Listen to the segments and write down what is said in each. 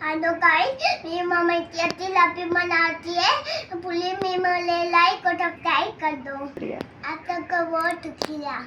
Hello guys, मेरी mummy इतनी लपी बनाती है, प्लीज मेरे लाइक और सब्सक्राइब कर दो। आप सबको बहुत शुक्रिया।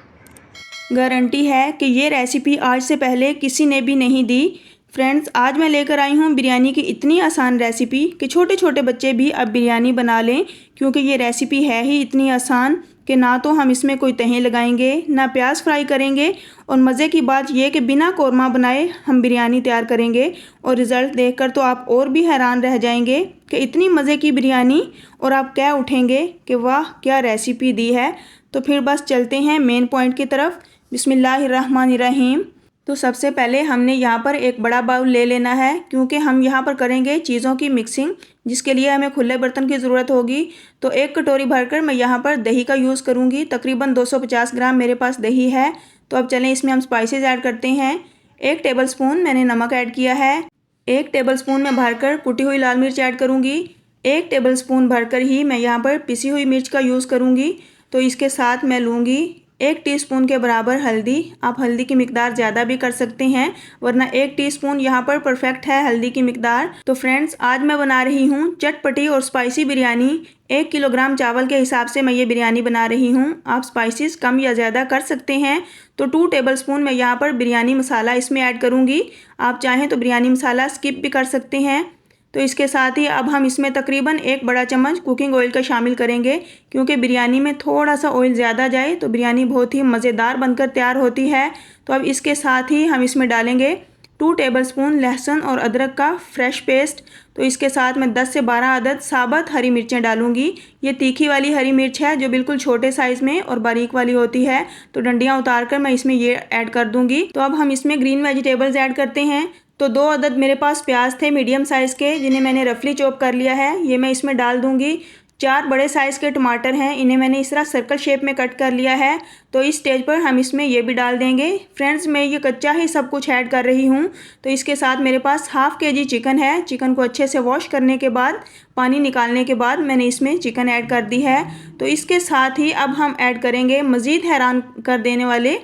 गारंटी है कि ये रेसिपी आज से पहले किसी ने भी नहीं दी। फ्रेंड्स, आज मैं लेकर आई हूँ बिरयानी की इतनी आसान रेसिपी कि छोटे छोटे बच्चे भी अब बिरयानी बना लें, क्योंकि ये रेसिपी है ही इतनी आसान कि ना तो हम इसमें कोई तहें लगाएंगे, ना प्याज फ्राई करेंगे, और मज़े की बात यह कि बिना कौरमा बनाए हम बिरयानी तैयार करेंगे। और रिज़ल्ट देखकर तो आप और भी हैरान रह जाएंगे कि इतनी मज़े की बिरयानी, और आप कह उठेंगे कि वाह क्या रेसिपी दी है। तो फिर बस चलते हैं मेन पॉइंट की तरफ। बिस्मिल्लाहिर्रहमानिर्रहीम। तो सबसे पहले हमने यहाँ पर एक बड़ा बाउल ले लेना है, क्योंकि हम यहाँ पर करेंगे चीज़ों की मिक्सिंग, जिसके लिए हमें खुले बर्तन की ज़रूरत होगी। तो एक कटोरी भरकर मैं यहाँ पर दही का यूज़ करूँगी। तकरीबन 250 ग्राम मेरे पास दही है। तो अब चलें इसमें हम स्पाइसेस ऐड करते हैं। 1 टेबल स्पून मैंने नमक ऐड किया है। 1 टेबल स्पून में भरकर कुटी हुई लाल मिर्च ऐड करूँगी। 1 टेबल स्पून भरकर ही मैं यहाँ पर पिसी हुई मिर्च का यूज़ करूँगी। तो इसके साथ मैं लूँगी 1 टीस्पून के बराबर हल्दी। आप हल्दी की मिकदार ज़्यादा भी कर सकते हैं, वरना 1 टीस्पून यहाँ पर परफेक्ट है हल्दी की मिकदार। तो फ्रेंड्स, आज मैं बना रही हूँ चटपटी और स्पाइसी बिरयानी। 1 किलोग्राम चावल के हिसाब से मैं ये बिरयानी बना रही हूँ। आप स्पाइसेस कम या ज़्यादा कर सकते हैं। तो 2 टेबल स्पून मैं यहाँ पर बिरयानी मसाला इसमें ऐड करूँगी। आप चाहें तो बिरयानी मसाला स्किप भी कर सकते हैं। तो इसके साथ ही अब हम इसमें तकरीबन 1 बड़ा चम्मच कुकिंग ऑयल का शामिल करेंगे, क्योंकि बिरयानी में थोड़ा सा ऑयल ज़्यादा जाए तो बिरयानी बहुत ही मज़ेदार बनकर तैयार होती है। तो अब इसके साथ ही हम इसमें डालेंगे 2 टेबलस्पून लहसुन और अदरक का फ्रेश पेस्ट। तो इसके साथ मैं 10 से 12 अदद साबुत हरी मिर्चें डालूंगी। ये तीखी वाली हरी मिर्च है, जो बिल्कुल छोटे साइज़ में और बारीक वाली होती है। तो डंडियाँ उतार कर मैं इसमें ये ऐड कर दूंगी। तो अब हम इसमें ग्रीन वेजिटेबल्स ऐड करते हैं। तो 2 अदद मेरे पास प्याज थे मीडियम साइज़ के, जिन्हें मैंने रफली चॉप कर लिया है, ये मैं इसमें डाल दूंगी। 4 बड़े साइज़ के टमाटर हैं, इन्हें मैंने इस तरह सर्कल शेप में कट कर लिया है। तो इस स्टेज पर हम इसमें ये भी डाल देंगे। फ्रेंड्स, मैं ये कच्चा ही सब कुछ ऐड कर रही हूँ। तो इसके साथ मेरे पास हाफ़ केजी चिकन है। चिकन को अच्छे से वॉश करने के बाद, पानी निकालने के बाद मैंने इसमें चिकन ऐड कर दी है। तो इसके साथ ही अब हम ऐड करेंगे मज़ीद हैरान कर देने वाले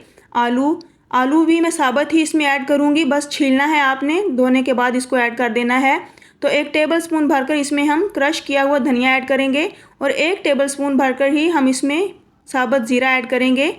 आलू भी मैं साबुत ही इसमें ऐड करूँगी। बस छीलना है आपने, धोने के बाद इसको ऐड कर देना है। तो 1 टेबलस्पून भरकर इसमें हम क्रश किया हुआ धनिया ऐड करेंगे, और 1 टेबलस्पून भरकर ही हम इसमें साबुत ज़ीरा ऐड करेंगे।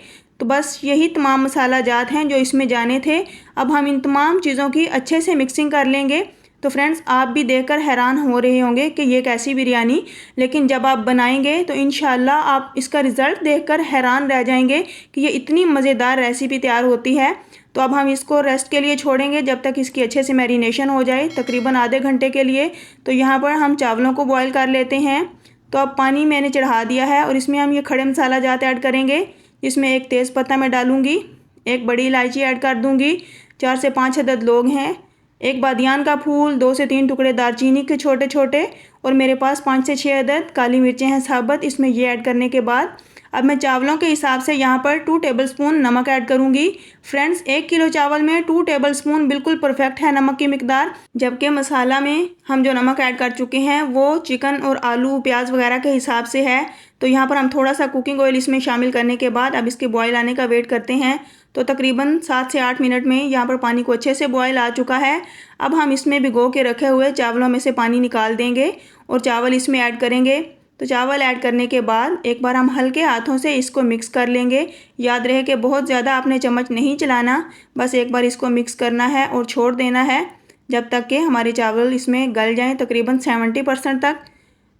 तो बस यही तमाम मसाला जात हैं जो इसमें जाने थे। अब हम इन तमाम चीज़ों की अच्छे से मिक्सिंग कर लेंगे। तो फ्रेंड्स, आप भी देखकर हैरान हो रहे होंगे कि ये कैसी बिरयानी, लेकिन जब आप बनाएंगे तो इंशाल्लाह आप इसका रिज़ल्ट देखकर हैरान रह जाएंगे कि ये इतनी मज़ेदार रेसिपी तैयार होती है। तो अब हम इसको रेस्ट के लिए छोड़ेंगे जब तक इसकी अच्छे से मैरिनेशन हो जाए, तकरीबन आधे घंटे के लिए। तो यहाँ पर हम चावलों को बॉयल कर लेते हैं। तो अब पानी मैंने चढ़ा दिया है, और इसमें हम ये खड़े मसाला जात ऐड करेंगे। इसमें 1 तेज़पत्ता मैं डालूँगी, 1 बड़ी इलायची ऐड कर दूँगी, 4 से 5 अदद लौंग हैं, 1 बादियान का फूल, 2 से 3 टुकड़े दालचीनी के छोटे छोटे, और मेरे पास 5 से 6 अदद काली मिर्चें हैं साबुत। इसमें ये ऐड करने के बाद अब मैं चावलों के हिसाब से यहाँ पर 2 टेबलस्पून नमक ऐड करूँगी। फ्रेंड्स, 1 किलो चावल में 2 टेबलस्पून बिल्कुल परफेक्ट है नमक की मिकदार, जबकि मसाला में हम जो नमक ऐड कर चुके हैं वो चिकन और आलू प्याज वगैरह के हिसाब से है। तो यहाँ पर हम थोड़ा सा कुकिंग ऑयल इसमें शामिल करने के बाद अब इसके बॉयल आने का वेट करते हैं। तो तकरीबन 7 से 8 मिनट में यहाँ पर पानी को अच्छे से बॉयल आ चुका है। अब हम इसमें भिगो के रखे हुए चावलों में से पानी निकाल देंगे और चावल इसमें ऐड करेंगे। तो चावल ऐड करने के बाद एक बार हम हल्के हाथों से इसको मिक्स कर लेंगे। याद रहे कि बहुत ज़्यादा आपने चम्मच नहीं चलाना, बस एक बार इसको मिक्स करना है और छोड़ देना है जब तक कि हमारे चावल इसमें गल जाएं, तकरीबन 70% तक।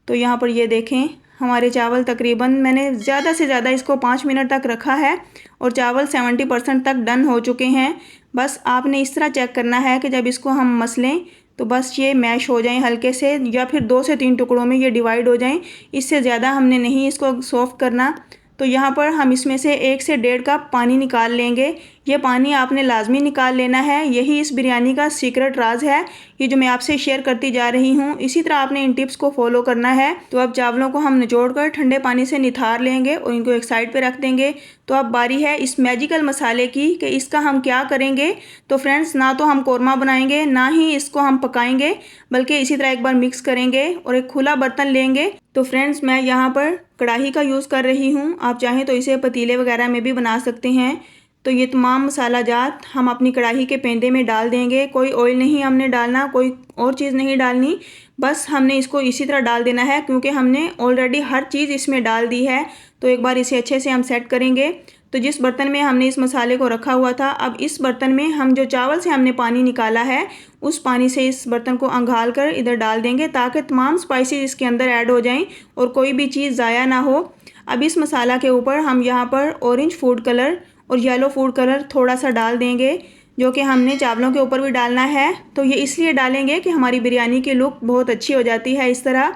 तो यहाँ पर ये देखें, हमारे चावल तकरीबन मैंने ज़्यादा से ज़्यादा इसको 5 मिनट तक रखा है और चावल 70% तक डन हो चुके हैं। बस आपने इस तरह चेक करना है कि जब इसको हम मसलें तो बस ये मैश हो जाएं हल्के से, या फिर 2 से 3 टुकड़ों में ये डिवाइड हो जाएं। इससे ज़्यादा हमने नहीं इसको सॉफ्ट करना। तो यहाँ पर हम इसमें से 1 से 1.5 कप पानी निकाल लेंगे। ये पानी आपने लाजमी निकाल लेना है, यही इस बिरयानी का सीक्रेट राज है, ये जो मैं आपसे शेयर करती जा रही हूँ। इसी तरह आपने इन टिप्स को फॉलो करना है। तो अब चावलों को हम निचोड़ कर ठंडे पानी से निथार लेंगे और इनको एक साइड पे रख देंगे। तो अब बारी है इस मैजिकल मसाले की कि इसका हम क्या करेंगे। तो फ्रेंड्स, ना तो हम कौरमा बनाएंगे, ना ही इसको हम पकाएंगे, बल्कि इसी तरह एक बार मिक्स करेंगे और एक खुला बर्तन लेंगे। तो फ्रेंड्स, मैं यहाँ पर कढ़ाई का यूज़ कर रही हूँ, आप चाहें तो इसे पतीले वगैरह में भी बना सकते हैं। तो ये तमाम मसाला जात हम अपनी कढ़ाई के पेंदे में डाल देंगे। कोई ऑयल नहीं हमने डालना, कोई और चीज़ नहीं डालनी, बस हमने इसको इसी तरह डाल देना है क्योंकि हमने ऑलरेडी हर चीज़ इसमें डाल दी है। तो एक बार इसे अच्छे से हम सेट करेंगे। तो जिस बर्तन में हमने इस मसाले को रखा हुआ था, अब इस बर्तन में हम जो चावल से हमने पानी निकाला है उस पानी से इस बर्तन को अंघाल कर इधर डाल देंगे ताकि तमाम स्पाइसेस इसके अंदर ऐड हो जाएं और कोई भी चीज़ ज़ाया ना हो। अब इस मसाला के ऊपर हम यहाँ पर ऑरेंज फूड कलर और येलो फूड कलर थोड़ा सा डाल देंगे, जो कि हमने चावलों के ऊपर भी डालना है। तो ये इसलिए डालेंगे कि हमारी बिरयानी की लुक बहुत अच्छी हो जाती है इस तरह।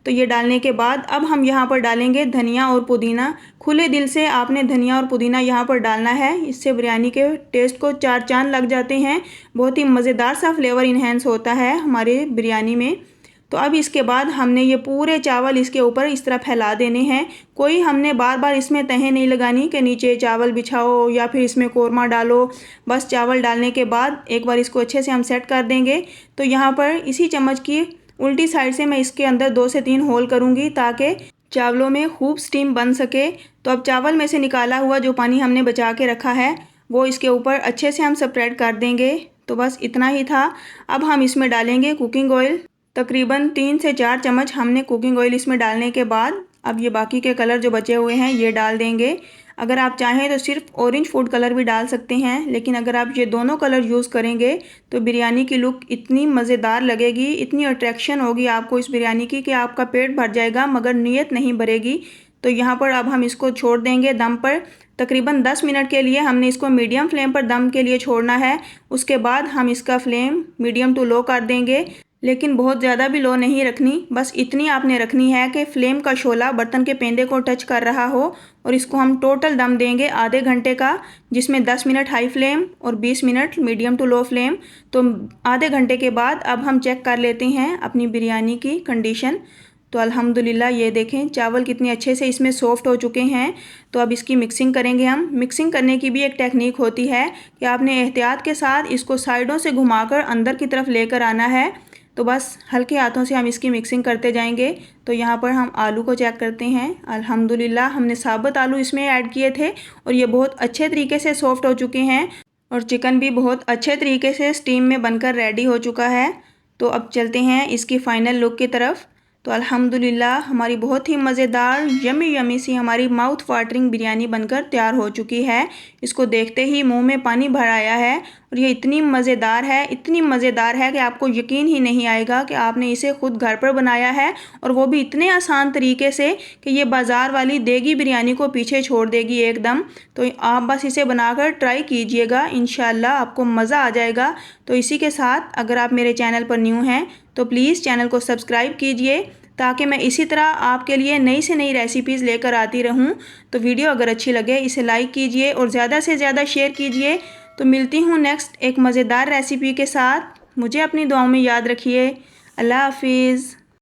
तो ये डालने के बाद अब हम यहाँ पर डालेंगे धनिया और पुदीना। खुले दिल से आपने धनिया और पुदीना यहाँ पर डालना है, इससे बिरयानी के टेस्ट को चार चांद लग जाते हैं। बहुत ही मज़ेदार सा फ्लेवर इन्हेंस होता है हमारे बिरयानी में। तो अब इसके बाद हमने ये पूरे चावल इसके ऊपर इस तरह फैला देने हैं। कोई हमने बार बार इसमें तहें नहीं लगानी कि नीचे चावल बिछाओ या फिर इसमें कोरमा डालो। बस चावल डालने के बाद एक बार इसको अच्छे से हम सेट कर देंगे। तो यहाँ पर इसी चम्मच की उल्टी साइड से मैं इसके अंदर 2 से 3 होल करूँगी ताकि चावलों में खूब स्टीम बन सके। तो अब चावल में से निकाला हुआ जो पानी हमने बचा के रखा है वो इसके ऊपर अच्छे से हम स्प्रेड कर देंगे। तो बस इतना ही था। अब हम इसमें डालेंगे कुकिंग ऑयल। तकरीबन 3 से 4 चम्मच हमने कुकिंग ऑयल इसमें डालने के बाद अब ये बाकी के कलर जो बचे हुए हैं ये डाल देंगे। अगर आप चाहें तो सिर्फ ऑरेंज फूड कलर भी डाल सकते हैं, लेकिन अगर आप ये दोनों कलर यूज़ करेंगे तो बिरयानी की लुक इतनी मज़ेदार लगेगी, इतनी अट्रैक्शन होगी आपको इस बिरयानी की कि आपका पेट भर जाएगा मगर नीयत नहीं भरेगी। तो यहाँ पर अब हम इसको छोड़ देंगे दम पर। तकरीबन 10 मिनट के लिए हमने इसको मीडियम फ्लेम पर दम के लिए छोड़ना है। उसके बाद हम इसका फ्लेम मीडियम टू लो कर देंगे, लेकिन बहुत ज़्यादा भी लो नहीं रखनी, बस इतनी आपने रखनी है कि फ्लेम का शोला बर्तन के पेंदे को टच कर रहा हो। और इसको हम टोटल दम देंगे आधे घंटे का, जिसमें 10 मिनट हाई फ्लेम और 20 minute medium to low flame. तो आधे घंटे के बाद अब हम चेक कर लेते हैं अपनी बिरयानी की कंडीशन। तो अल्हम्दुलिल्लाह ये देखें चावल कितने अच्छे से इसमें सॉफ्ट हो चुके हैं। तो अब इसकी मिक्सिंग करेंगे हम। मिक्सिंग करने की भी एक टेक्निक होती है कि आपने एहतियात के साथ इसको साइडों से घुमाकर अंदर की तरफ लेकर आना है। तो बस हल्के हाथों से हम इसकी मिक्सिंग करते जाएंगे। तो यहाँ पर हम आलू को चेक करते हैं। अल्हम्दुलिल्लाह हमने साबुत आलू इसमें ऐड किए थे और ये बहुत अच्छे तरीके से सॉफ्ट हो चुके हैं और चिकन भी बहुत अच्छे तरीके से स्टीम में बनकर रेडी हो चुका है। तो अब चलते हैं इसकी फ़ाइनल लुक की तरफ। तो अल्हम्दुलिल्लाह हमारी बहुत ही मज़ेदार यमी यमी सी हमारी माउथ वाटरिंग बिरयानी बनकर तैयार हो चुकी है। इसको देखते ही मुंह में पानी भर आया है और ये इतनी मज़ेदार है, इतनी मज़ेदार है कि आपको यकीन ही नहीं आएगा कि आपने इसे ख़ुद घर पर बनाया है, और वो भी इतने आसान तरीके से कि ये बाज़ार वाली देगी बिरयानी को पीछे छोड़ देगी एकदम। तो आप बस इसे बनाकर ट्राई कीजिएगा, इंशाल्लाह आपको मज़ा आ जाएगा। तो इसी के साथ अगर आप मेरे चैनल पर न्यू हैं तो प्लीज़ चैनल को सब्सक्राइब कीजिए ताकि मैं इसी तरह आपके लिए नई से नई रेसिपीज़ लेकर आती रहूं। तो वीडियो अगर अच्छी लगे इसे लाइक कीजिए और ज़्यादा से ज़्यादा शेयर कीजिए। तो मिलती हूँ नेक्स्ट एक मज़ेदार रेसिपी के साथ। मुझे अपनी दुआओं में याद रखिए। अल्लाह हाफिज़।